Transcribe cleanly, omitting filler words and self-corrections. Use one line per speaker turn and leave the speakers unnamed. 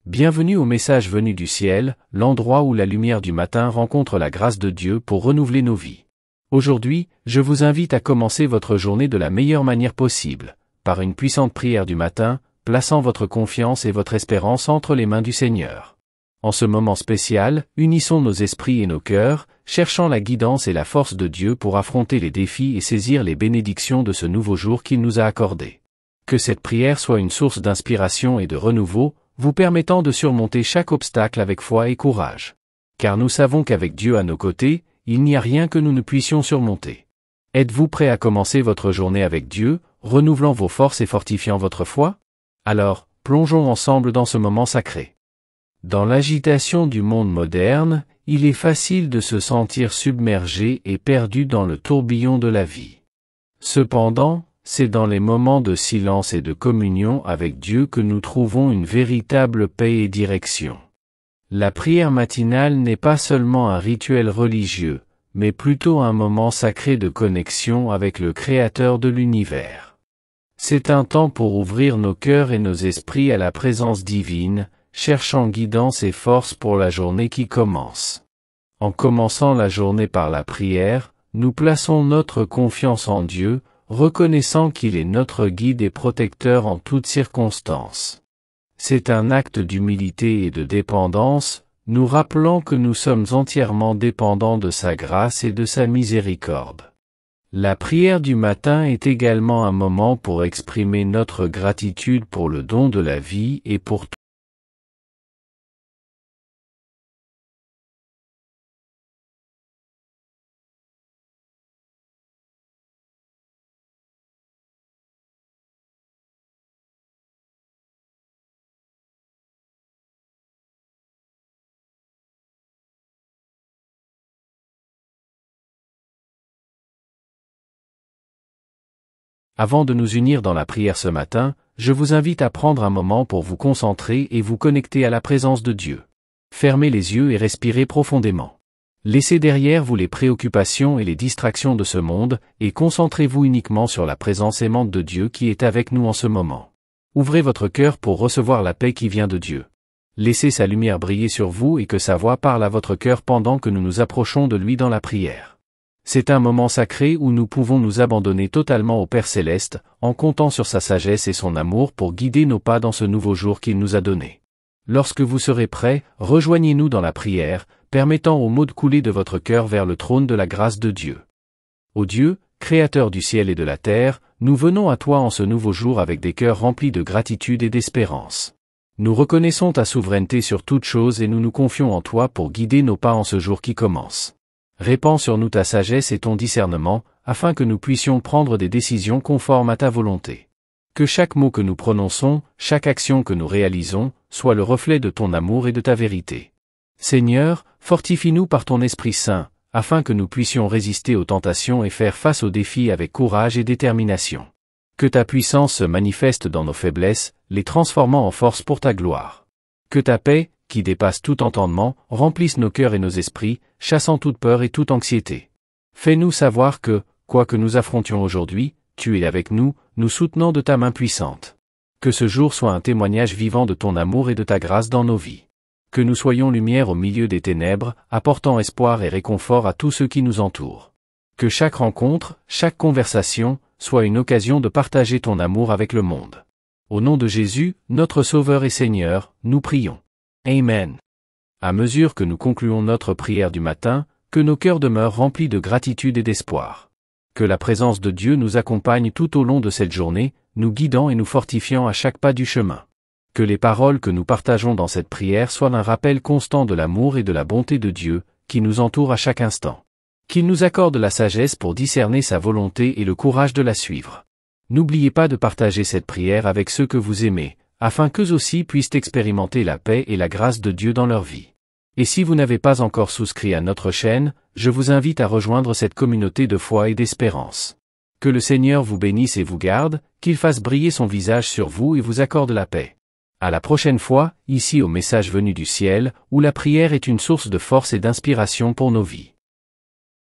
Bienvenue au message venu du ciel, l'endroit où la lumière du matin rencontre la grâce de Dieu pour renouveler nos vies. Aujourd'hui, je vous invite à commencer votre journée de la meilleure manière possible, par une puissante prière du matin, plaçant votre confiance et votre espérance entre les mains du Seigneur. En ce moment spécial, unissons nos esprits et nos cœurs, cherchant la guidance et la force de Dieu pour affronter les défis et saisir les bénédictions de ce nouveau jour qu'il nous a accordé. Que cette prière soit une source d'inspiration et de renouveau, vous permettant de surmonter chaque obstacle avec foi et courage. Car nous savons qu'avec Dieu à nos côtés, il n'y a rien que nous ne puissions surmonter. Êtes-vous prêt à commencer votre journée avec Dieu, renouvelant vos forces et fortifiant votre foi? Alors, plongeons ensemble dans ce moment sacré. Dans l'agitation du monde moderne, il est facile de se sentir submergé et perdu dans le tourbillon de la vie. Cependant, c'est dans les moments de silence et de communion avec Dieu que nous trouvons une véritable paix et direction. La prière matinale n'est pas seulement un rituel religieux, mais plutôt un moment sacré de connexion avec le Créateur de l'univers. C'est un temps pour ouvrir nos cœurs et nos esprits à la présence divine, cherchant guidance et force pour la journée qui commence. En commençant la journée par la prière, nous plaçons notre confiance en Dieu, reconnaissant qu'il est notre guide et protecteur en toutes circonstances. C'est un acte d'humilité et de dépendance, nous rappelant que nous sommes entièrement dépendants de sa grâce et de sa miséricorde. La prière du matin est également un moment pour exprimer notre gratitude pour le don de la vie et pour tout. Avant de nous unir dans la prière ce matin, je vous invite à prendre un moment pour vous concentrer et vous connecter à la présence de Dieu. Fermez les yeux et respirez profondément. Laissez derrière vous les préoccupations et les distractions de ce monde, et concentrez-vous uniquement sur la présence aimante de Dieu qui est avec nous en ce moment. Ouvrez votre cœur pour recevoir la paix qui vient de Dieu. Laissez sa lumière briller sur vous et que sa voix parle à votre cœur pendant que nous nous approchons de lui dans la prière. C'est un moment sacré où nous pouvons nous abandonner totalement au Père Céleste, en comptant sur sa sagesse et son amour pour guider nos pas dans ce nouveau jour qu'il nous a donné. Lorsque vous serez prêts, rejoignez-nous dans la prière, permettant aux mots de couler de votre cœur vers le trône de la grâce de Dieu. Ô Dieu, Créateur du ciel et de la terre, nous venons à toi en ce nouveau jour avec des cœurs remplis de gratitude et d'espérance. Nous reconnaissons ta souveraineté sur toute chose et nous nous confions en toi pour guider nos pas en ce jour qui commence. Répands sur nous ta sagesse et ton discernement, afin que nous puissions prendre des décisions conformes à ta volonté. Que chaque mot que nous prononçons, chaque action que nous réalisons, soit le reflet de ton amour et de ta vérité. Seigneur, fortifie-nous par ton Esprit Saint, afin que nous puissions résister aux tentations et faire face aux défis avec courage et détermination. Que ta puissance se manifeste dans nos faiblesses, les transformant en force pour ta gloire. Que ta paix, qui dépasse tout entendement, remplisse nos cœurs et nos esprits, chassant toute peur et toute anxiété. Fais-nous savoir que, quoi que nous affrontions aujourd'hui, tu es avec nous, nous soutenant de ta main puissante. Que ce jour soit un témoignage vivant de ton amour et de ta grâce dans nos vies. Que nous soyons lumière au milieu des ténèbres, apportant espoir et réconfort à tous ceux qui nous entourent. Que chaque rencontre, chaque conversation, soit une occasion de partager ton amour avec le monde. Au nom de Jésus, notre Sauveur et Seigneur, nous prions. Amen. À mesure que nous concluons notre prière du matin, que nos cœurs demeurent remplis de gratitude et d'espoir. Que la présence de Dieu nous accompagne tout au long de cette journée, nous guidant et nous fortifiant à chaque pas du chemin. Que les paroles que nous partageons dans cette prière soient un rappel constant de l'amour et de la bonté de Dieu, qui nous entoure à chaque instant. Qu'il nous accorde la sagesse pour discerner sa volonté et le courage de la suivre. N'oubliez pas de partager cette prière avec ceux que vous aimez, afin qu'eux aussi puissent expérimenter la paix et la grâce de Dieu dans leur vie. Et si vous n'avez pas encore souscrit à notre chaîne, je vous invite à rejoindre cette communauté de foi et d'espérance. Que le Seigneur vous bénisse et vous garde, qu'il fasse briller son visage sur vous et vous accorde la paix. À la prochaine fois, ici au message venu du ciel, où la prière est une source de force et d'inspiration pour nos vies.